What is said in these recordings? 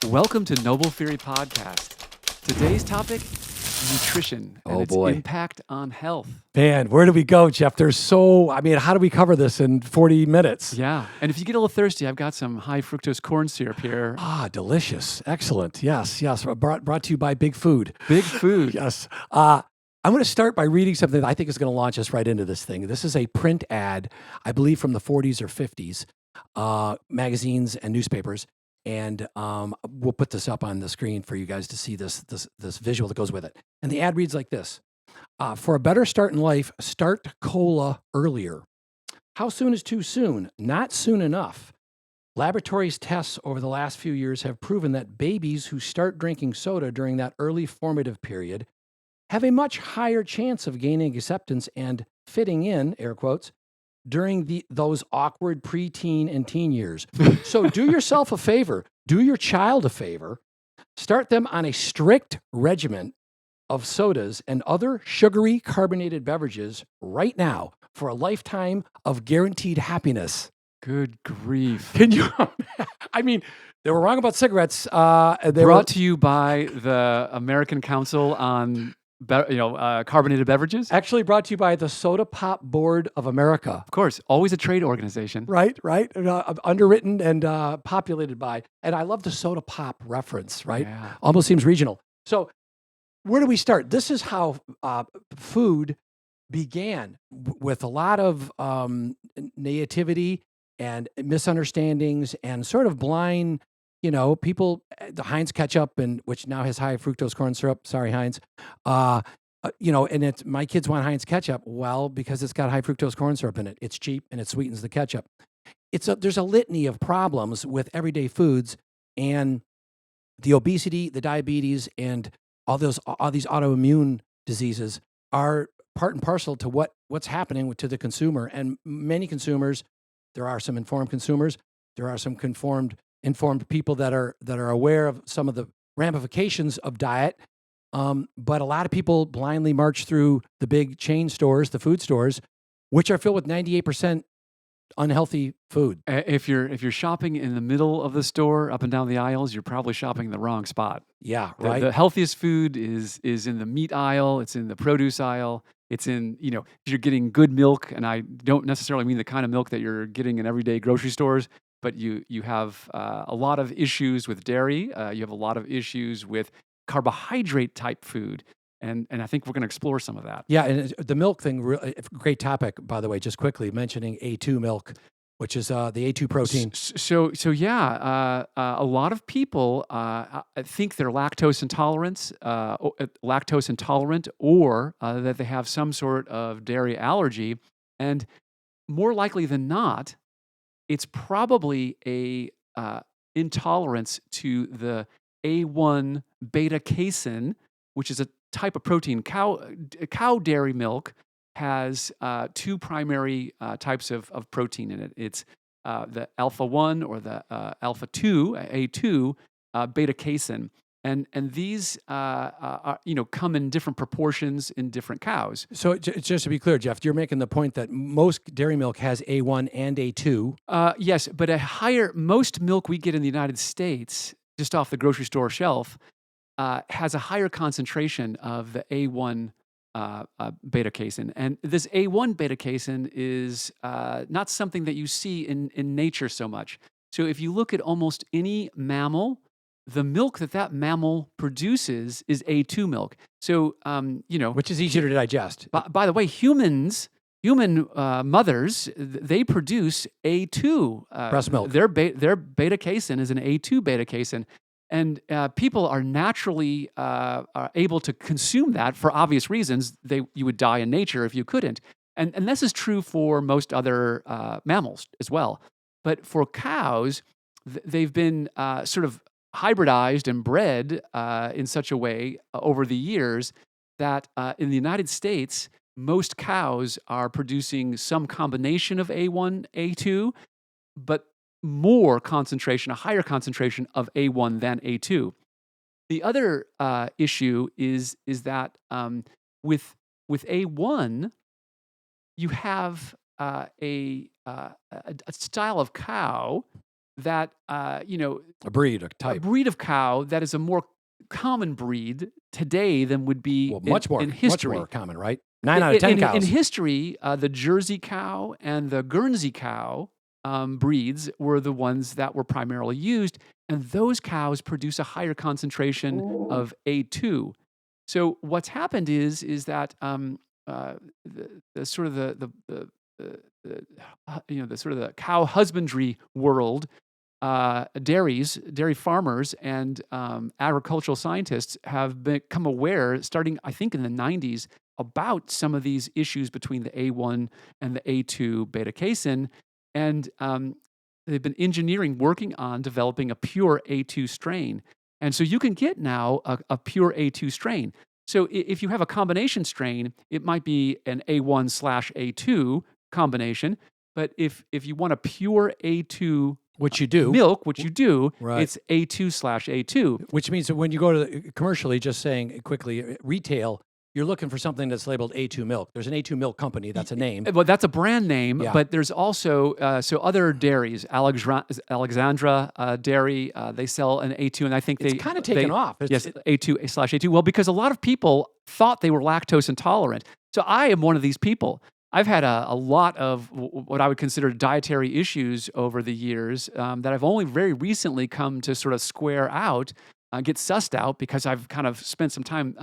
Welcome to Noble Theory Podcast. Today's topic, nutrition and its impact on health. Man, where do we go, Jeff? How do we cover this in 40 minutes? Yeah. And if you get a little thirsty, I've got some high fructose corn syrup here. Ah, delicious. Excellent. Yes. Brought to you by Big Food. Big Food. Yes. I'm going to start by reading something that I think is going to launch us right into this thing. This is a print ad, I believe from the 40s or 50s, magazines and newspapers. And we'll put this up on the screen for you guys to see this visual that goes with it. And the ad reads like this. For a better start in life, start cola earlier. How soon is too soon? Not soon enough. Laboratories tests over the last few years have proven that babies who start drinking soda during that early formative period have a much higher chance of gaining acceptance and fitting in, air quotes, during those awkward preteen and teen years. So do yourself a favor, do your child a favor, start them on a strict regimen of sodas and other sugary carbonated beverages right now for a lifetime of guaranteed happiness. Good grief. Can you? They were wrong about cigarettes. Brought to you by the American Council on carbonated beverages. Actually brought to you by the Soda Pop Board of America. Of course, always a trade organization. Right. Underwritten and populated by. And I love the soda pop reference, right? Yeah. Almost seems regional. So where do we start? This is how food began with a lot of naivety and misunderstandings and sort of blind, people, the Heinz ketchup, which now has high fructose corn syrup. Sorry, Heinz. And it's my kids want Heinz ketchup. Well, because it's got high fructose corn syrup in it. It's cheap and it sweetens the ketchup. There's a litany of problems with everyday foods, and the obesity, the diabetes, and all these autoimmune diseases are part and parcel to what's happening to the consumer. And many consumers, there are some informed consumers, there are some informed people that are aware of some of the ramifications of diet. But a lot of people blindly march through the big chain stores, the food stores, which are filled with 98% unhealthy food. If you're shopping in the middle of the store, up and down the aisles, you're probably shopping in the wrong spot. Yeah, right. The healthiest food is in the meat aisle. It's in the produce aisle. It's in, if you're getting good milk, and I don't necessarily mean the kind of milk that you're getting in everyday grocery stores, but you have a lot of issues with dairy. You have a lot of issues with carbohydrate type food. And I think we're going to explore some of that. Yeah, and the milk thing, great topic, by the way, just quickly mentioning A2 milk, which is the A2 protein. So a lot of people think they're lactose intolerant or that they have some sort of dairy allergy. And more likely than not, it's probably a intolerance to the A1 beta casein, which is a type of protein. Cow dairy milk has two primary types of protein in it. It's the alpha 1 or the alpha 2, A2 beta casein. And these come in different proportions in different cows. So just to be clear, Jeff, you're making the point that most dairy milk has A1 and A2. Yes, but most milk we get in the United States, just off the grocery store shelf, has a higher concentration of the A1 beta casein. And this A1 beta casein is not something that you see in nature so much. So if you look at almost any mammal, the milk that mammal produces is A2 milk. So, which is easier to digest. By the way, human mothers, they produce A2 breast milk. Their beta casein is an A2 beta casein. And people are naturally are able to consume that for obvious reasons. You would die in nature if you couldn't. And this is true for most other mammals as well. But for cows, they've been sort of hybridized and bred in such a way over the years that in the United States, most cows are producing some combination of A1, A2, but a higher concentration of A1 than A2. The other issue is that with A1, you have a style of cow that, A breed, a a type. breed of cow that is a more common breed today than would be Well, in much history. more common, right? 9 out of 10 In cows. history, the Jersey cow and the Guernsey cow breeds were the ones that were primarily used, and those cows produce a higher concentration of A2. So what's happened is that the sort of the sort of the cow husbandry world, dairy farmers, and agricultural scientists have become aware, starting I think in the 90s, about some of these issues between the A1 and the A2 beta casein, and they've been working on developing a pure A2 strain. And so you can get now a pure A2 strain. So if you have a combination strain, it might be an A1 slash A2 combination. But if you want a pure A2 Which you do. milk, which you do, Right. it's A2 slash A2. Which means that when you go to commercially, just saying quickly, retail, you're looking for something that's labeled A2 milk. There's an A2 milk company. That's a name. Well, that's a brand name, Yeah. but there's also so other dairies, Alexandra Dairy, they sell an A2, and I think It's kind of taken off. Yes, A2 slash A2. Well, because a lot of people thought they were lactose intolerant. So I am one of these people. I've had a lot of what I would consider dietary issues over the years that I've only very recently come to sort of square out, get sussed out, because I've kind of spent some time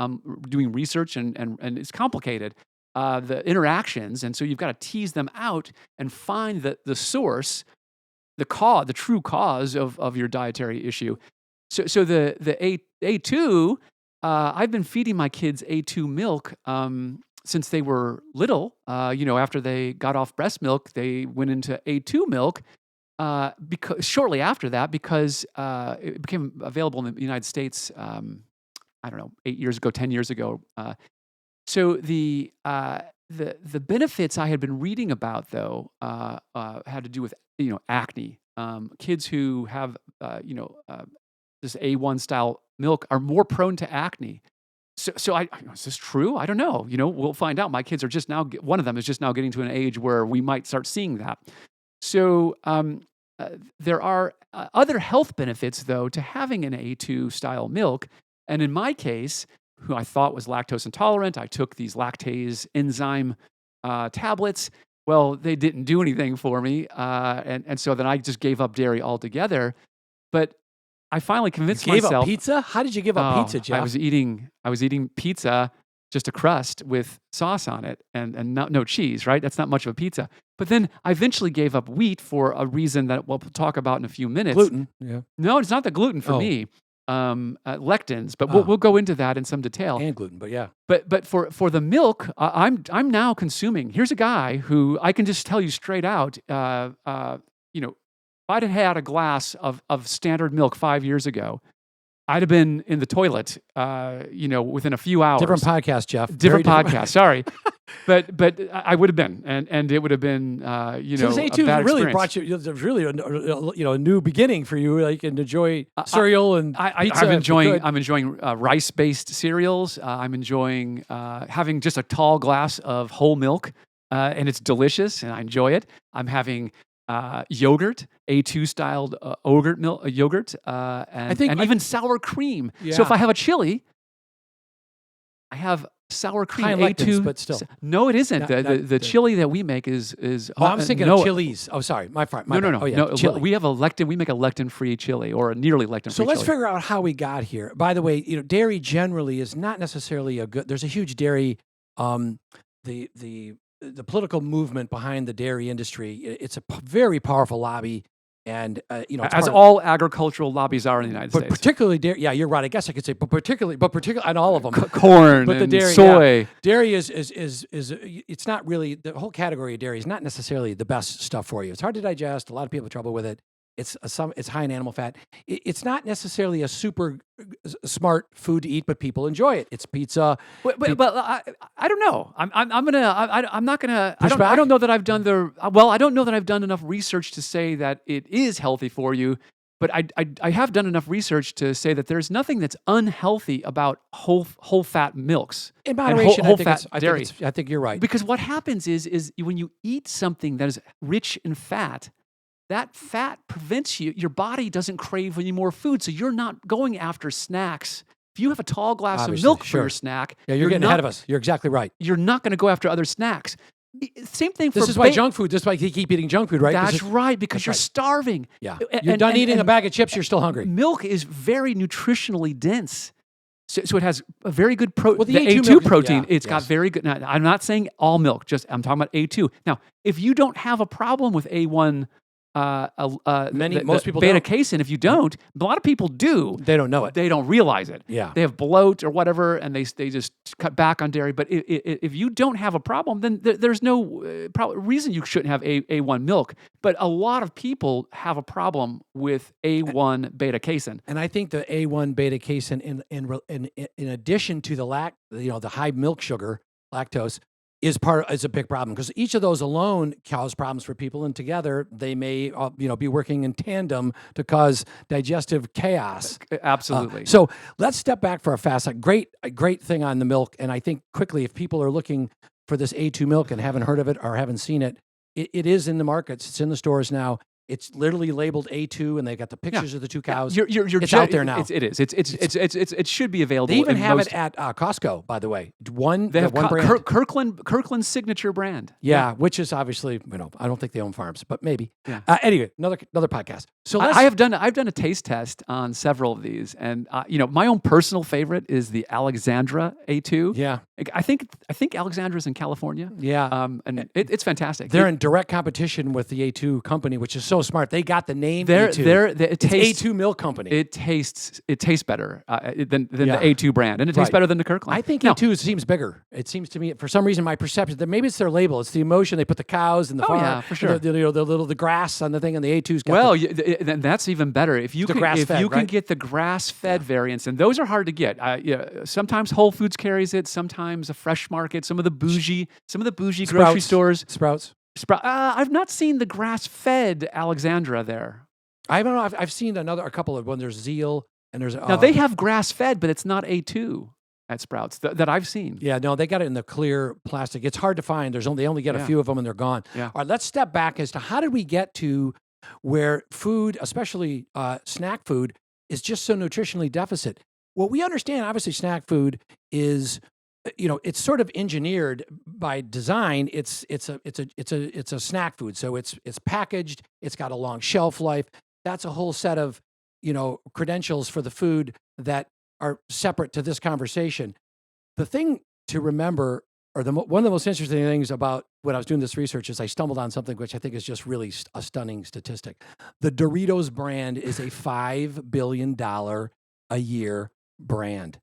doing research, and it's complicated, the interactions. And so you've got to tease them out and find the source, the true cause of your dietary issue. So the A2, I've been feeding my kids A2 milk since they were little. After they got off breast milk, they went into A2 milk because shortly after that, because it became available in the United States. I don't know, 8 years ago, 10 years ago. So the benefits I had been reading about, though, had to do with acne. Kids who have this A1 style milk are more prone to acne. So is this true? I don't know. We'll find out. My kids are just now, one of them is just now getting to an age where we might start seeing that. So there are other health benefits, though, to having an A2 style milk. And in my case, who I thought was lactose intolerant, I took these lactase enzyme tablets. Well, they didn't do anything for me. And so then I just gave up dairy altogether. But I finally convinced You gave myself. up pizza? How did you give up pizza, Jeff? I was eating pizza, just a crust with sauce on it, and no cheese, right? That's not much of a pizza. But then I eventually gave up wheat for a reason that we'll talk about in a few minutes. Gluten. Yeah. No, it's not the gluten for me. Lectins, but we'll go into that in some detail. And gluten, but yeah. But for the milk, I'm now consuming. Here's a guy who I can just tell you straight out. If I'd have had a glass of standard milk 5 years ago, I'd have been in the toilet, within a few hours. Different podcast, Jeff. Different podcast. Sorry, but I would have been, and it would have been, So this A2 a bad really experience. brought you. There's really a new beginning for you. Like, and enjoy cereal and pizza. I'm enjoying rice-based cereals. I'm enjoying having just a tall glass of whole milk, and it's delicious, and I enjoy it. I'm having yogurt, A2 styled yogurt, and even sour cream. Yeah. So if I have a chili, I have sour cream. High in A2, lectins, but still. No, it isn't. The chili that we make is. Oh, I was thinking of chilies. Oh, sorry, my fault. No. Oh, yeah, chili. We have we make a lectin-free chili, or a nearly lectin-free. So let's chili. figure out how we got here. By the way, dairy generally is not necessarily a good. There's a huge dairy. The political movement behind the dairy industry. It's a very powerful lobby, and as all agricultural lobbies are in the United but States. particularly dairy. Yeah, you're right. I guess I could say, but particularly on all of them. Corn, but the and dairy, soy. yeah. Dairy is it's not really, the whole category of dairy is not necessarily the best stuff for you. It's hard to digest. A lot of people have trouble with it. It's high in animal fat. It's not necessarily a super smart food to eat, but people enjoy it. It's pizza. But I don't know. I'm not gonna. Push back? I don't know that I've done I don't know that I've done enough research to say that it is healthy for you. But I have done enough research to say that there's nothing that's unhealthy about whole fat milks. In moderation, whole fat dairy. I think you're right. Because what happens is when you eat something that is rich in fat, that fat prevents your body doesn't crave any more food. So you're not going after snacks. If you have a tall glass Obviously, of milk sure. for your snack, Yeah, you're getting ahead of us. You're exactly right. You're not going to go after other snacks. Same thing for This is why junk food. This is why you keep eating junk food, right? That's right, because you're starving. Yeah. You're done eating a bag of chips, you're still hungry. Milk is very nutritionally dense. So it has a very good Well, the A2 milk, protein. yeah, It's got very good. Now, I'm not saying all milk, just I'm talking about A2. Now, if you don't have a problem with A1, most people beta don't. casein, if you don't, a lot of people do. They don't know it. They don't realize it. Yeah. They have bloat or whatever, and they just cut back on dairy. But if you don't have a problem, then there's no reason you shouldn't have A1 milk. But a lot of people have a problem with A1 beta casein. And I think the A1 beta casein, in addition to the high milk sugar, lactose, is a big problem, because each of those alone cause problems for people, and together they may be working in tandem to cause digestive chaos. Absolutely. So let's step back for a fast. A great thing on the milk, and I think quickly, if people are looking for this A2 milk and haven't heard of it or haven't seen it, it is in the markets. It's in the stores now. It's literally labeled A2, and they've got the pictures of the two cows. It's out there now. It is. It should be available. They even have it at Costco, by the way. They have one brand. Kirkland's signature brand. Yeah, which is obviously, I don't think they own farms, but maybe. Yeah. Anyway, another podcast. So I've done a taste test on several of these, and my own personal favorite is the Alexandra A2. Yeah. I think Alexandra's in California. Yeah. And it's fantastic. They're in direct competition with the A2 company, which is so smart. They got the name A2. It's A2 Milk Company. It tastes better than the A2 brand, and it tastes better than the Kirkland. I think A2 seems bigger. It seems to me, for some reason, my perception that maybe it's their label. It's the emotion. They put the cows and the farm. Yeah, for sure. The grass on the thing, and the A2's got then that's even better. If you can get the grass-fed variants, and those are hard to get. Sometimes Whole Foods carries it. Sometimes a Fresh Market. Some of the bougie grocery stores. Sprouts. I've not seen the grass-fed Alexandra there. I don't know. I've seen a couple of when there's Zeal and there's now they have grass-fed, but it's not A2 at Sprouts that I've seen. Yeah, no, they got it in the clear plastic. It's hard to find. They only get a few of them, and they're gone. Yeah. All right, let's step back as to how did we get to where food, especially snack food, is just so nutritionally deficit. Well, we understand obviously snack food is, it's sort of engineered by design. It's a snack food, so it's packaged. It's got a long shelf life. That's a whole set of credentials for the food that are separate to this conversation. The thing to remember, or one of the most interesting things about when I was doing this research, is I stumbled on something which I think is just really a stunning statistic. The Doritos brand is a $5 billion a year brand.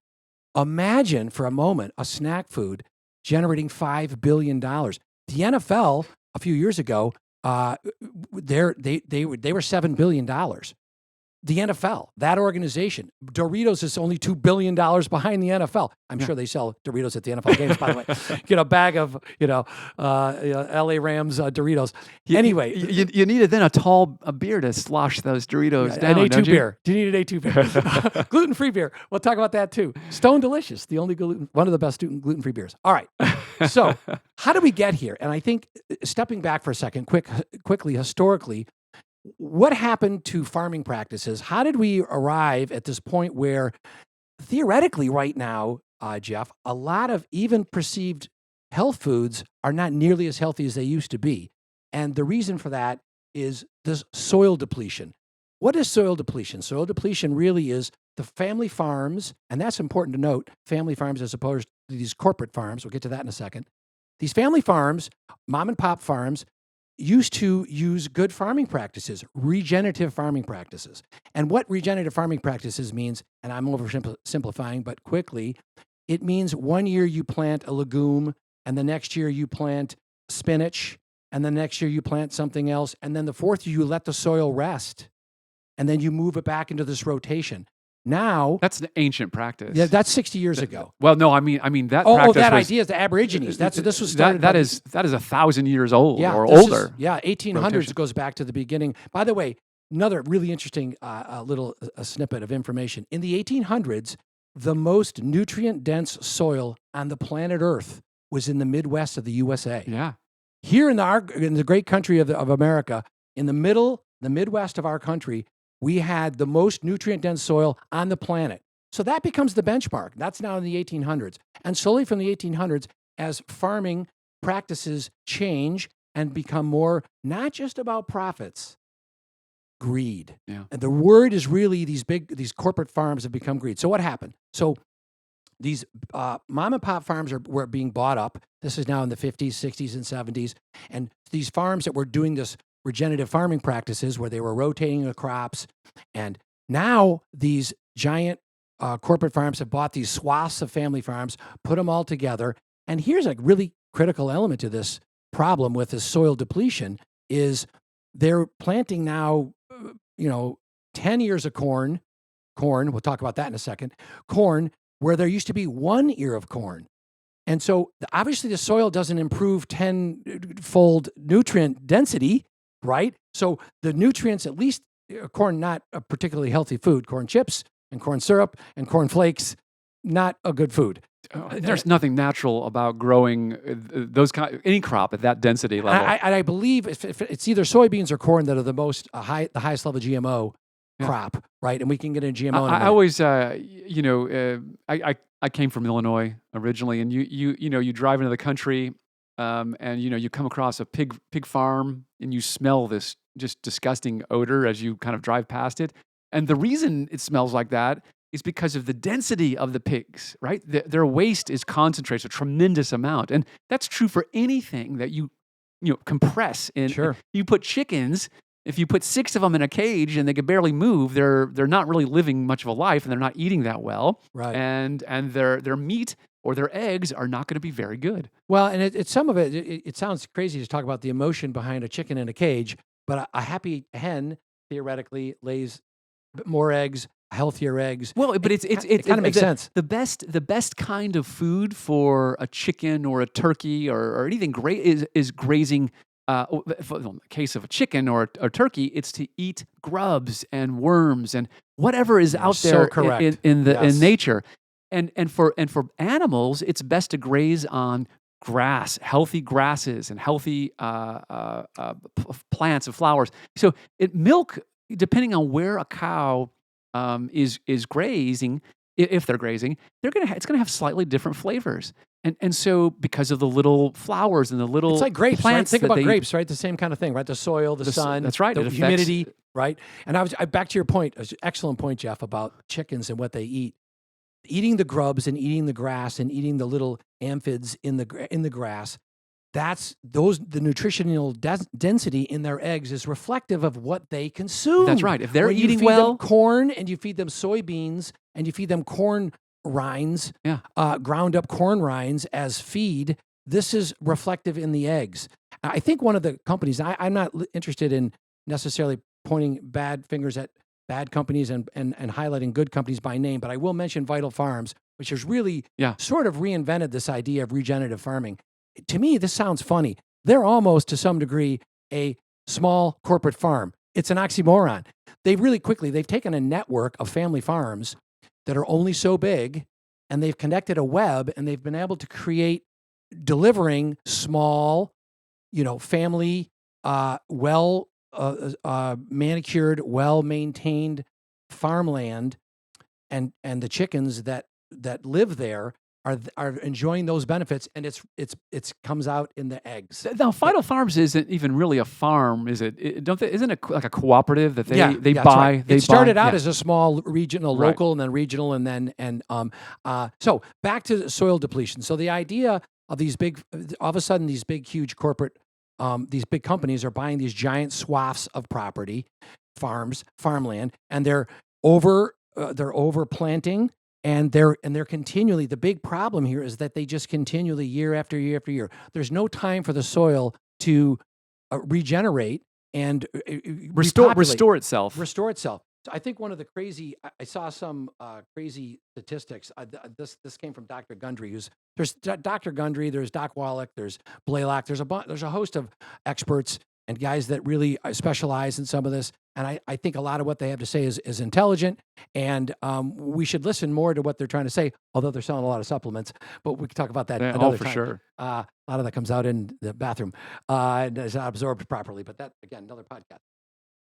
Imagine for a moment a snack food generating $5 billion. The NFL a few years ago, they were $7 billion. The NFL, that organization, Doritos is only $2 billion behind the NFL. I'm sure they sell Doritos at the NFL games, by the way. Get a bag of, LA Rams Doritos. Anyway. You needed then a beer to slosh those Doritos down. An A2 beer. Do you need an A2 beer? Gluten-free beer. We'll talk about that too. Stone Delicious, one of the best gluten-free beers. All right. So how do we get here? And I think stepping back for a second, quickly, historically, what happened to farming practices? How did we arrive at this point where theoretically right now, Jeff, a lot of even perceived health foods are not nearly as healthy as they used to be? And the reason for that is this soil depletion. What is soil depletion? Soil depletion really is the family farms, and that's important to note, family farms as opposed to these corporate farms. We'll get to that in a second. These family farms, mom and pop farms, used to use good farming practices, regenerative farming practices. And what regenerative farming practices means, and I'm oversimplifying, but quickly, it means 1 year you plant a legume, and the next year you plant spinach, and the next year you plant something else, and then the fourth year you let the soil rest, and then you move it back into this rotation. Now that's an ancient practice. Yeah, that's 60 years ago. Well, no, I mean that. Idea is the Aborigines. This was started. That is 1,000 years old or older. 1800s rotation. goes back to the beginning. By the way, another really interesting little snippet of information. In the 1800s, the most nutrient-dense soil on the planet Earth was in the Midwest of the USA. Yeah. Here in the great country of America, in the middle the Midwest of our country, we had the most nutrient dense soil on the planet. So that becomes the benchmark. That's now in the 1800s. And slowly from the 1800s, as farming practices change and become more not just about profits, greed. Yeah. And the word is really these corporate farms have become greed. So what happened? So these mom and pop farms were being bought up. This is now in the 50s, 60s, and 70s. And these farms that were doing this regenerative farming practices where they were rotating the crops. And now these giant corporate farms have bought these swaths of family farms, put them all together. And here's a really critical element to this problem with this soil depletion is they're planting now, 10 ears of corn, we'll talk about that in a second, corn, where there used to be 1 ear of corn. And so obviously the soil doesn't improve 10-fold nutrient density, right? So the nutrients, at least corn, not a particularly healthy food, corn chips and corn syrup and corn flakes, not a good food. There's nothing natural about growing any crop at that density level. I believe if it's either soybeans or corn that are the highest level GMO crop, right? And we can get a GMO. I always, I came from Illinois originally, and you drive into the country, and you come across a pig farm, and you smell this just disgusting odor as you kind of drive past it. And the reason it smells like that is because of the density of the pigs, right? Their waste is concentrated, a tremendous amount, and that's true for anything that you compress. Sure. You put chickens. If you put 6 of them in a cage and they can barely move, they're not really living much of a life, and they're not eating that well. Right. And their meat or their eggs are not going to be very good. Well, and it's some of it. It sounds crazy to talk about the emotion behind a chicken in a cage, but a happy hen theoretically lays more eggs, healthier eggs. Well, but it kind of makes sense. The best kind of food for a chicken or a turkey or anything great is grazing. In the case of a chicken or a turkey, it's to eat grubs and worms and whatever is out there in nature. And for animals, it's best to graze on grass, healthy grasses and healthy plants and flowers. So milk, depending on where a cow is grazing, if they're grazing, it's gonna have slightly different flavors. And so because of the little flowers and the little it's like grapes, plants, right? Think about grapes, right? The same kind of thing, right? The soil, the sun, that's right. The humidity, right? And I back to your point, excellent point, Jeff, about chickens and what they eat. Eating the grubs and eating the grass and eating the little amphids in the grass. The nutritional density in their eggs is reflective of what they consume. That's right. If they're when eating you feed well, them corn and you feed them soybeans and you feed them corn rinds, ground up corn rinds as feed, this is reflective in the eggs. I think one of the companies, I'm not interested in necessarily pointing bad fingers at bad companies and highlighting good companies by name, but I will mention Vital Farms, which has really sort of reinvented this idea of regenerative farming. To me, this sounds funny. They're almost, to some degree, a small corporate farm. It's an oxymoron. They've taken a network of family farms that are only so big, and they've connected a web, and they've been able to create delivering small, family, manicured, well-maintained farmland, and the chickens that live there are enjoying those benefits, and it's comes out in the eggs. Now, Vital Farms isn't even really a farm, is it? Isn't it like a cooperative that they buy? Right. It started out as a small regional, local, and then regional, and then so back to soil depletion. So the idea of all of a sudden these big, huge corporate, these big companies are buying these giant swaths of property, farmland, and they're overplanting. And they're continually, the big problem here is that they just continually, year after year after year, there's no time for the soil to regenerate and restore itself. So I think one of the I saw some crazy statistics. This came from Dr. Gundry. There's Dr. Gundry, there's Doc Wallach, there's Blaylock. There's a host of experts and guys that really specialize in some of this. And I think a lot of what they have to say is intelligent, and we should listen more to what they're trying to say, although they're selling a lot of supplements. But we can talk about that another time. Sure. A lot of that comes out in the bathroom and is not absorbed properly. But that, again, another podcast.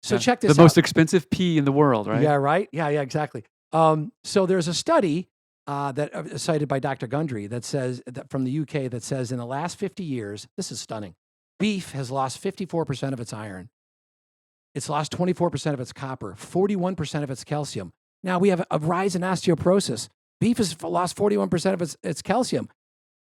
So Yeah. check The this most out. expensive pea in the world, right? Yeah, right. Yeah, exactly. So there's a study that cited by Dr. Gundry that says that from the UK that says in the last 50 years, this is stunning. Beef has lost 54% of its iron. It's lost 24% of its copper, 41% of its calcium. Now we have a rise in osteoporosis. Beef has lost 41% of its calcium.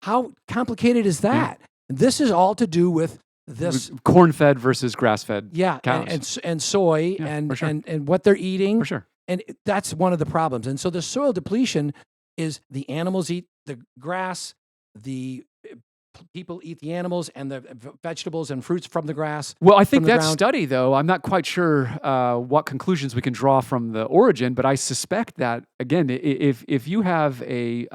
How complicated is Yeah. that? This is all to do with this, Corn-fed versus grass-fed yeah, cows. and soy Yeah, and for sure. and what they're eating, For sure. and that's one of the problems. And so the soil depletion is the animals eat the grass, the people eat the animals, and the vegetables and fruits from the grass. Well, I from think the that ground. study, though, I'm not quite sure what conclusions we can draw from the origin, but I suspect that again, if you have a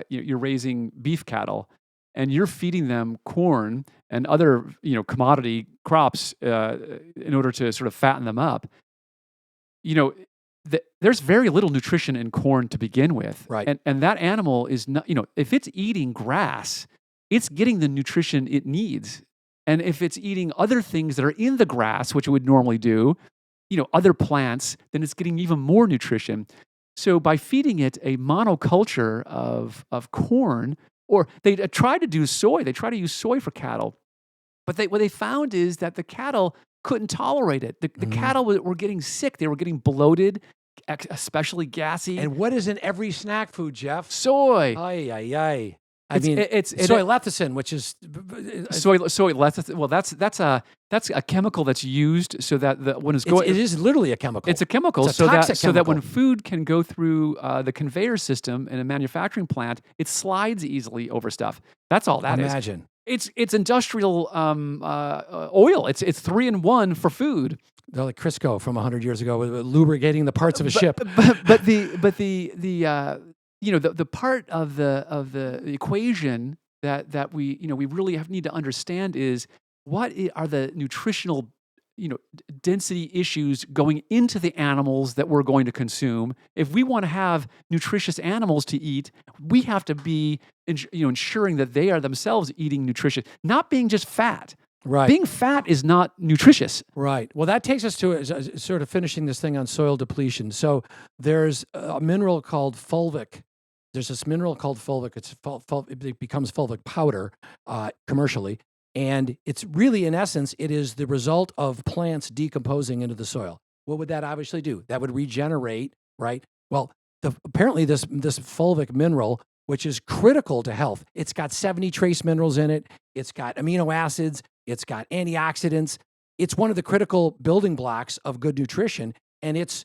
you're raising beef cattle and you're feeding them corn and other commodity crops in order to sort of fatten them up, you know, there's very little nutrition in corn to begin with. Right. And that animal is not, if it's eating grass, it's getting the nutrition it needs. And if it's eating other things that are in the grass, which it would normally do, other plants, then it's getting even more nutrition. So by feeding it a monoculture of corn, or they try to do soy, they try to use soy for cattle, but what they found is that the cattle couldn't tolerate it. The cattle were getting sick. They were getting bloated, especially gassy. And what is in every snack food, Jeff? Soy. Ay, ay, ay. I It's- mean, it's soy lecithin, which is soy lecithin. Well, that's a chemical that's used so that when it's going, it is literally a chemical. it's a chemical, It's a toxic so that when chemical. food can go through the conveyor system in a manufacturing plant, it slides easily over stuff. That's all that is. Imagine. It's industrial oil. It's 3-in-1 for food. They're like Crisco from 100 years ago, with lubricating the parts of a ship. But the part of the equation that we really need to understand is what are the nutritional density issues going into the animals that we're going to consume. If we want to have nutritious animals to eat, we have to be ensuring that they are themselves eating nutritious, not being just fat. Right. Being fat is not nutritious. Right. Well, that takes us to sort of finishing this thing on soil depletion. So there's a mineral called fulvic. There's this mineral called fulvic. It becomes fulvic powder commercially. And it's really, in essence, it is the result of plants decomposing into the soil. What would that obviously do? That would regenerate, right? Well, apparently this fulvic mineral, which is critical to health, it's got 70 trace minerals in it. It's got amino acids. It's got antioxidants. It's one of the critical building blocks of good nutrition. And it's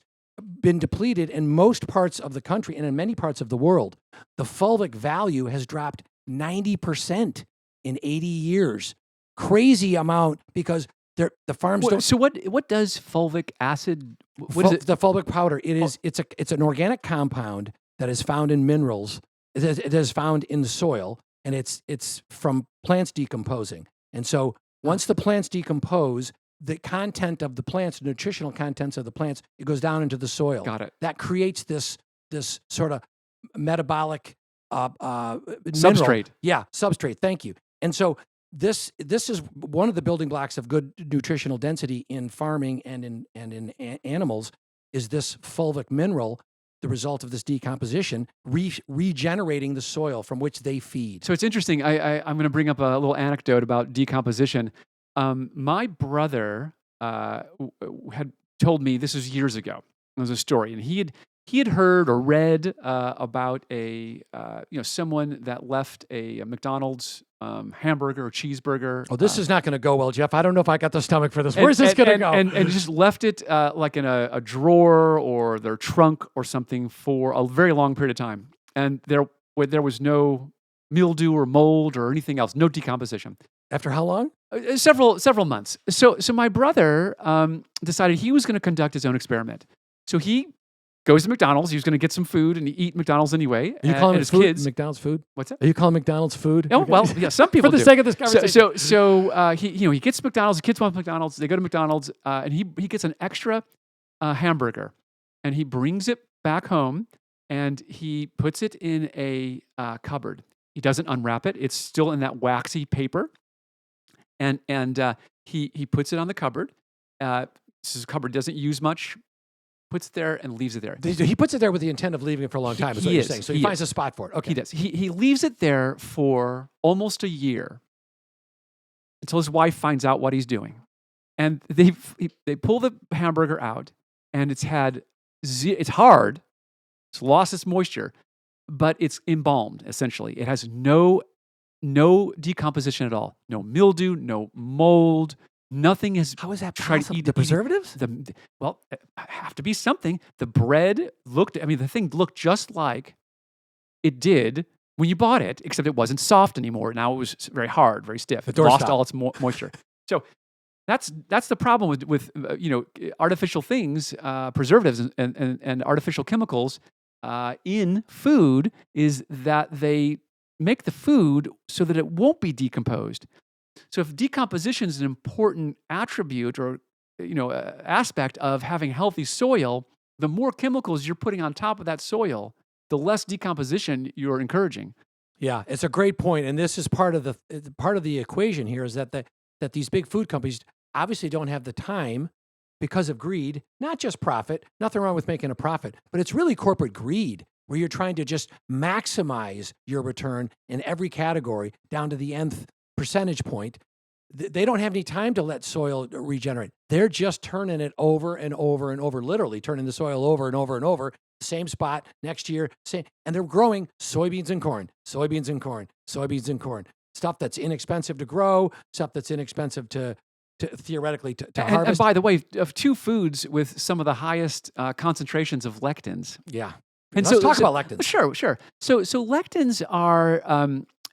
been depleted in most parts of the country and in many parts of the world. The fulvic value has dropped 90% in 80 years. Crazy amount, because the farms don't. So what does fulvic acid? What is it? The fulvic powder. It's an organic compound that is found in minerals. It is found in the soil, and it's from plants decomposing. And so once the plants decompose, the content of the plants, the nutritional contents of the plants, it goes down into the soil. Got it. That creates this sort of metabolic Substrate. mineral. Yeah, substrate. Thank you. And so this is one of the building blocks of good nutritional density in farming and in animals, is this fulvic mineral, the result of this decomposition, regenerating the soil from which they feed. So it's interesting. I'm going to bring up a little anecdote about decomposition. My brother had told me, this was years ago. It was a story, and he had heard or read about someone that left a McDonald's hamburger or cheeseburger. Oh, this is not going to go well, Jeff. I don't know if I got the stomach for this. Where's this going to go? And just left it like in a drawer or their trunk or something for a very long period of time. And there was no mildew or mold or anything else, no decomposition. After how long? Several months. So my brother decided he was going to conduct his own experiment. So he goes to McDonald's. He was going to get some food and eat McDonald's anyway. Are you calling and it his food? kids. McDonald's food? What's that? Are you calling McDonald's food? Oh, well, yeah, some people for the do. sake of this conversation. So he gets McDonald's. The kids want McDonald's. They go to McDonald's, and he gets an extra hamburger, and he brings it back home, and he puts it in a cupboard. He doesn't unwrap it. It's still in that waxy paper, and he puts it on the cupboard. Uh, this is a cupboard doesn't use much. Puts it there and leaves it there. He puts it there with the intent of leaving it for a long time, is what you're saying. So he finds a spot for it. Okay. He does. He leaves it there for almost a year until his wife finds out what he's doing. And they pull the hamburger out, and it's hard. It's lost its moisture, but it's embalmed, essentially. It has no decomposition at all. No mildew, no mold. Nothing has. How is that tried to possible? eat The preservatives? Well, it have to be something. The bread the thing looked just like it did when you bought it, except it wasn't soft anymore. Now it was very hard, very stiff. It lost all its moisture. So that's the problem with artificial things, preservatives and artificial chemicals in food, is that they make the food so that it won't be decomposed. So if decomposition is an important attribute or aspect of having healthy soil, the more chemicals you're putting on top of that soil, the less decomposition you're encouraging. Yeah, it's a great point, and this is part of the equation here, is that these big food companies obviously don't have the time because of greed, not just profit. Nothing wrong with making a profit, but it's really corporate greed where you're trying to just maximize your return in every category down to the nth percentage point. They don't have any time to let soil regenerate. They're just turning it over and over and over, literally turning the soil over and over and over, same spot next year, same, and they're growing soybeans and corn, soybeans and corn, soybeans and corn, stuff that's inexpensive to grow, stuff that's inexpensive to theoretically to harvest. And by the way, of two foods with some of the highest concentrations of lectins. Yeah. And let's talk about lectins. Sure. So lectins are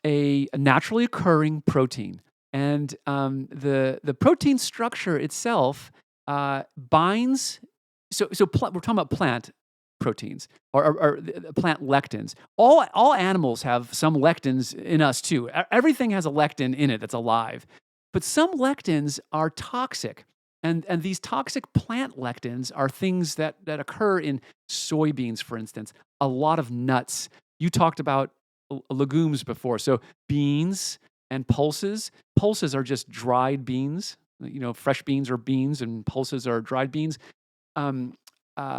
a naturally occurring protein. And the protein structure itself binds. So we're talking about plant proteins or plant lectins. All animals have some lectins in us too. Everything has a lectin in it that's alive. But some lectins are toxic. And these toxic plant lectins are things that occur in soybeans, for instance, a lot of nuts. You talked about legumes before. So beans and pulses. Pulses are just dried beans. Fresh beans are beans and pulses are dried beans.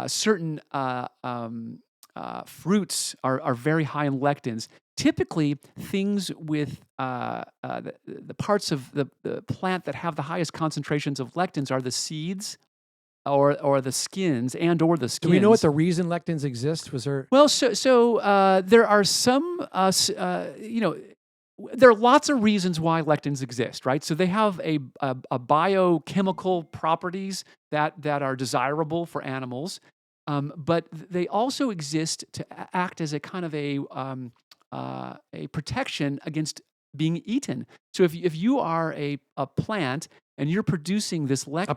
Certain fruits are very high in lectins. Typically, things with the parts of the plant that have the highest concentrations of lectins are the seeds or the skins or the skins. Do we know what the reason lectins exist? Was there? Well, so there are some, there are lots of reasons why lectins exist, right? So they have a biochemical properties that are desirable for animals, but they also exist to act as a kind of a protection against being eaten. So if you are a plant and you're producing this lectin,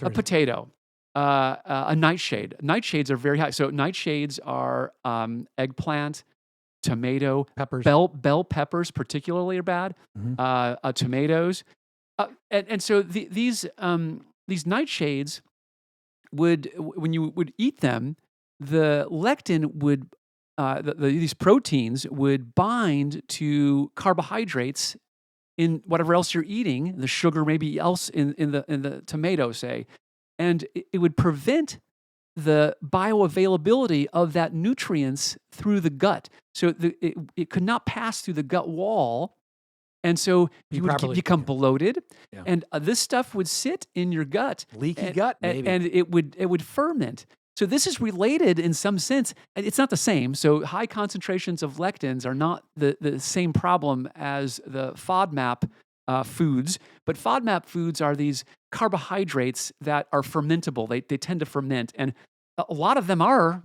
a potato, a nightshade. Nightshades are very high. So nightshades are eggplant, tomato, peppers. Bell peppers particularly are bad. Mm-hmm. Tomatoes, and so these nightshades when you would eat them, the lectin would these proteins would bind to carbohydrates in whatever else you're eating, the sugar maybe else in the tomato, say, and it would prevent the bioavailability of that nutrients through the gut. So it could not pass through the gut wall. And so you would become bloated. Yeah. And this stuff would sit in your gut. Leaky gut, maybe. And it would ferment. So this is related in some sense. It's not the same. So high concentrations of lectins are not the same problem as the FODMAP foods. But FODMAP foods are these carbohydrates that are fermentable. They tend to ferment. And a lot of them are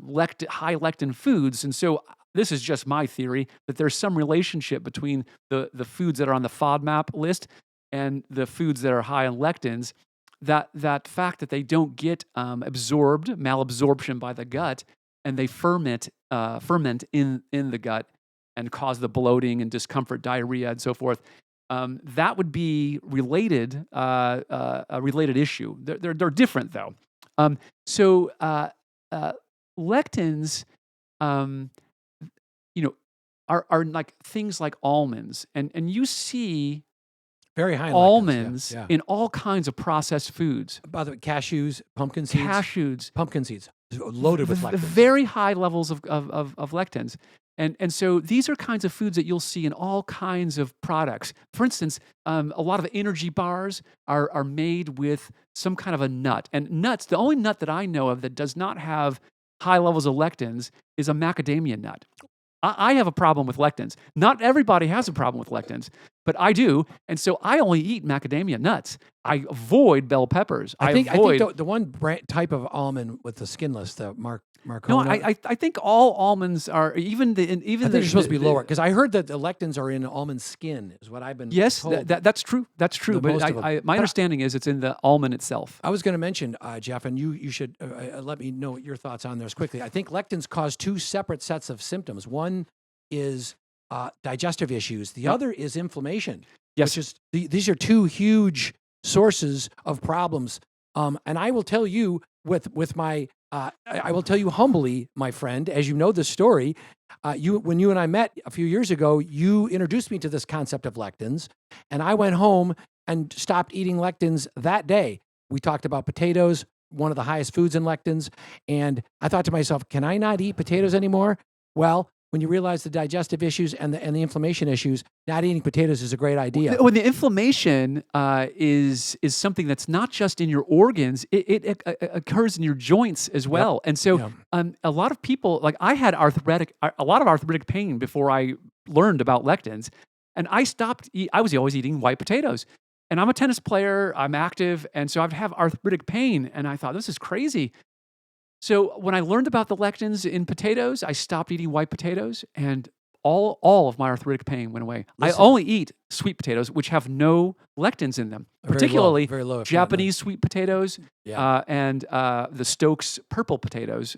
high lectin foods. And so this is just my theory that there's some relationship between the foods that are on the FODMAP list and the foods that are high in lectins. That fact that they don't get absorbed, malabsorption by the gut, and they ferment in the gut and cause the bloating and discomfort, diarrhea, and so forth. That would be related, a related issue. They're different though. So lectins, are like things like almonds, and you see Very high in lectins. almonds Yeah. in all kinds of processed foods, By the way, cashews, pumpkin seeds, loaded with lectins. very high levels of lectins. And so these are kinds of foods that you'll see in all kinds of products. For instance, a lot of energy bars are made with some kind of a nut. And nuts, the only nut that I know of that does not have high levels of lectins is a macadamia nut. I have a problem with lectins. Not everybody has a problem with lectins, but I do. And so I only eat macadamia nuts. I avoid bell peppers. I think the one type of almond with the skinless, the Marcona. No, I think all almonds are I think they're supposed to be lower because I heard that the lectins are in almond skin. Is what I've been yes, told. that's true. That's true. But my understanding is it's in the almond itself. I was going to mention, Jeff, and you should let me know your thoughts on this quickly. I think lectins cause two separate sets of symptoms. One is digestive issues. The other is inflammation. Yes. Which is these are two huge sources of problems. And I will tell you with my I will tell you humbly, my friend, as you know the story, when you and I met a few years ago, you introduced me to this concept of lectins, and I went home and stopped eating lectins that day. We talked about potatoes, one of the highest foods in lectins, and I thought to myself, can I not eat potatoes anymore? Well, when you realize the digestive issues and the inflammation issues, not eating potatoes is a great idea. When the inflammation is something that's not just in your organs, it occurs in your joints as well. And so a lot of people, like I had a lot of arthritic pain before I learned about lectins, and I stopped. I was always eating white potatoes. And I'm a tennis player. I'm active, and so I'd have arthritic pain, and I thought this is crazy. So when I learned about the lectins in potatoes, I stopped eating white potatoes, and all of my arthritic pain went away. Listen. I only eat sweet potatoes, which have no lectins in them, particularly very low, Japanese sweet potatoes Yeah. and the Stokes purple potatoes,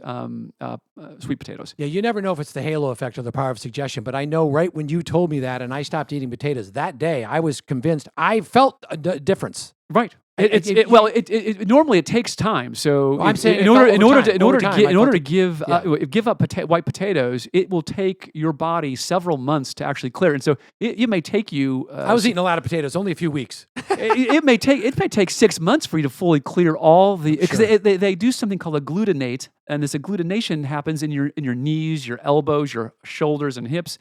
sweet potatoes. Yeah, you never know if it's the halo effect or the power of suggestion, but I know right when you told me that and I stopped eating potatoes, that day I was convinced. I felt a difference. Right. Normally it takes time. So Well, I'm saying in it order felt to over give up white potatoes, it will take your body several months to actually clear. And so it may take you. I was eating a lot of potatoes, only a few weeks. it may take 6 months for you to fully clear all the because Sure. they do something called agglutinate, and this agglutination happens in your knees, your elbows, your shoulders, and hips.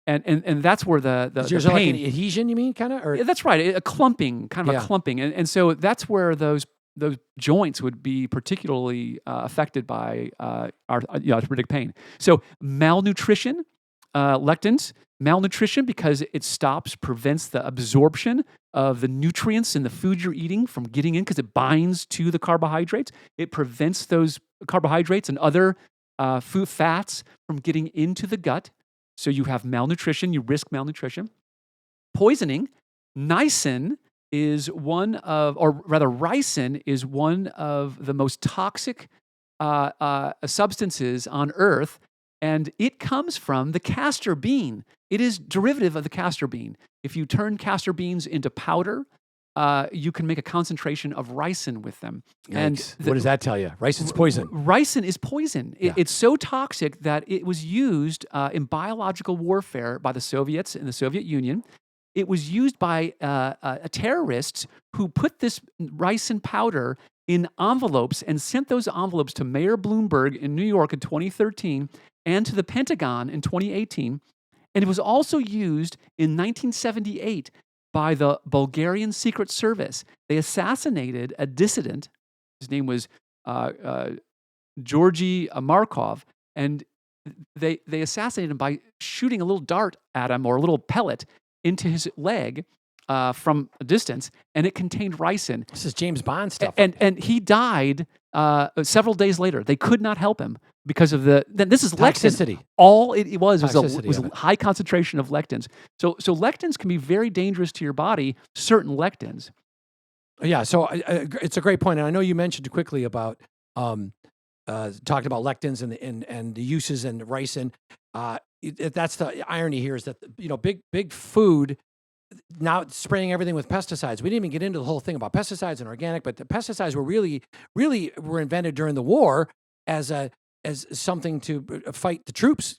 And that's where the There's pain. like an adhesion, you mean, kind of? Or Yeah, that's right, a clumping, kind of Yeah. a clumping, and so that's where those joints would be particularly affected by arthritic pain. So malnutrition, lectins, malnutrition because it prevents the absorption of the nutrients in the food you're eating from getting in because it binds to the carbohydrates. It prevents those carbohydrates and other food fats from getting into the gut. So you have malnutrition, you risk malnutrition. Poisoning, ricin is one of the most toxic substances on Earth, and it comes from the castor bean. It is derivative of the castor bean. If you turn castor beans into powder, you can make a concentration of ricin with them. And what does that tell you? Ricin's poison. Ricin is poison. It's so toxic that it was used in biological warfare by the Soviets in the Soviet Union. It was used by terrorists who put this ricin powder in envelopes and sent those envelopes to Mayor Bloomberg in New York in 2013 and to the Pentagon in 2018. And it was also used in 1978 by the Bulgarian Secret Service. They assassinated a dissident. His name was Georgy Markov, and they assassinated him by shooting a little dart at him or a little pellet into his leg from a distance, and it contained ricin. This is James Bond stuff. And he died several days later. They could not help him because of this is toxicity. lectin. All it was Toxicity a high concentration of lectins. So lectins can be very dangerous to your body, certain lectins. Yeah, so it's a great point. And I know you mentioned quickly about talking about lectins and the uses and ricin. That's the irony here is that, big food now spraying everything with pesticides. We didn't even get into the whole thing about pesticides and organic, but the pesticides were really were invented during the war as something to fight the troops,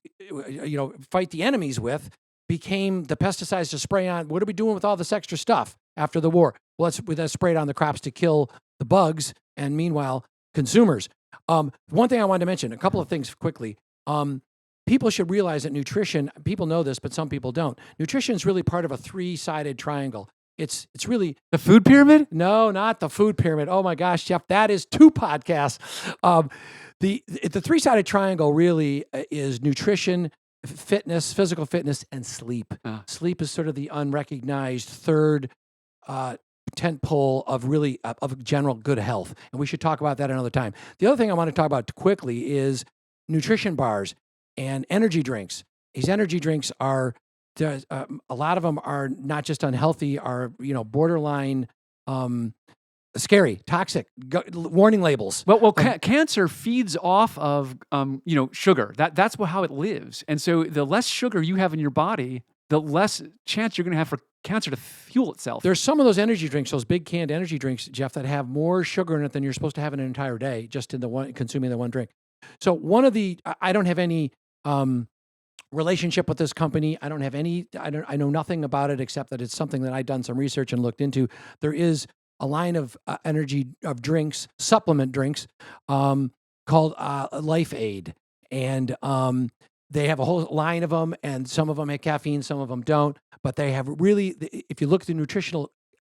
fight the enemies with, became the pesticides to spray on. What are we doing with all this extra stuff? after the war. Well, let's spray it on the crops to kill the bugs, and meanwhile, consumers. One thing I wanted to mention, a couple of things quickly. People should realize that nutrition, people know this, but some people don't. Nutrition is really part of a three-sided triangle. It's really The food pyramid? no, not the food pyramid. Oh my gosh, Jeff, that is 2 podcasts. The three-sided triangle really is nutrition, fitness, physical fitness, and sleep. Sleep is sort of the unrecognized third tent pole of really of general good health, and we should talk about that another time. The other thing I want to talk about quickly is nutrition bars and energy drinks. These energy drinks are a lot of them are not just unhealthy, are borderline scary, toxic, warning labels. Well, cancer feeds off of sugar. That's how it lives, and so the less sugar you have in your body, the less chance you're going to have for cancer to fuel itself. There's some of those energy drinks, those big canned energy drinks, Jeff, that have more sugar in it than you're supposed to have in an entire day, just in consuming the one drink. So I don't have any relationship with this company. I know nothing about it except that it's something that I've done some research and looked into. There is a line of drinks, supplement drinks, called Life Aid, and they have a whole line of them, and some of them have caffeine, some of them don't. But they have really, if you look at the nutritional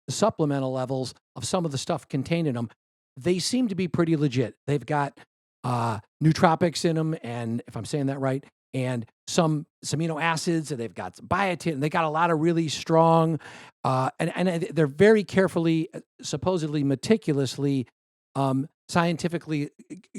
supplemental levels of some of the stuff contained in them, they seem to be pretty legit. They've got nootropics in them, and if I'm saying that right, and some amino acids, and they've got some biotin, and they got a lot of really strong, and they're very carefully, supposedly meticulously, scientifically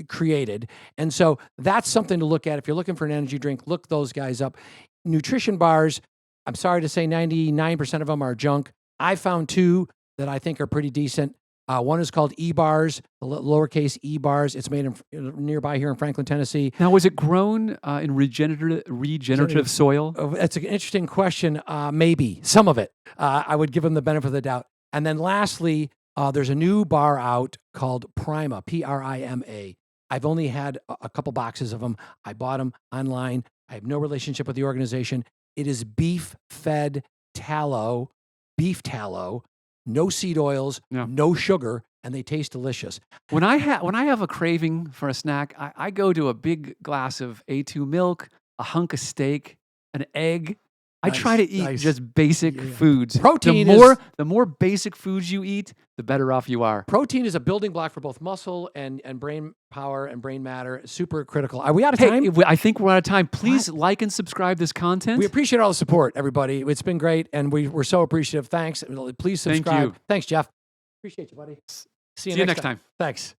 created. And so that's something to look at. If you're looking for an energy drink, look those guys up. Nutrition bars, I'm sorry to say 99% of them are junk. I found 2 that I think are pretty decent. One is called E-Bars, the lowercase E-Bars. It's made nearby here in Franklin, Tennessee. Now, was it grown in regenerative soil? That's an interesting question. Maybe. Some of it. I would give them the benefit of the doubt. And then lastly, there's a new bar out called Prima, Prima. I've only had a couple boxes of them. I bought them online. I have no relationship with the organization. It is beef-fed tallow, beef tallow, no seed oils, no sugar, and they taste delicious. When I have a craving for a snack, I go to a big glass of A2 milk, a hunk of steak, an egg. I try to eat just basic foods. Protein the more basic foods you eat, the better off you are. Protein is a building block for both muscle and brain power and brain matter. Super critical. Are we out of time? I think we're out of time. Please like and subscribe this content. We appreciate all the support, everybody. It's been great, and we're so appreciative. Thanks. Please subscribe. Thank you. Thanks, Jeff. Appreciate you, buddy. See you next time. Thanks.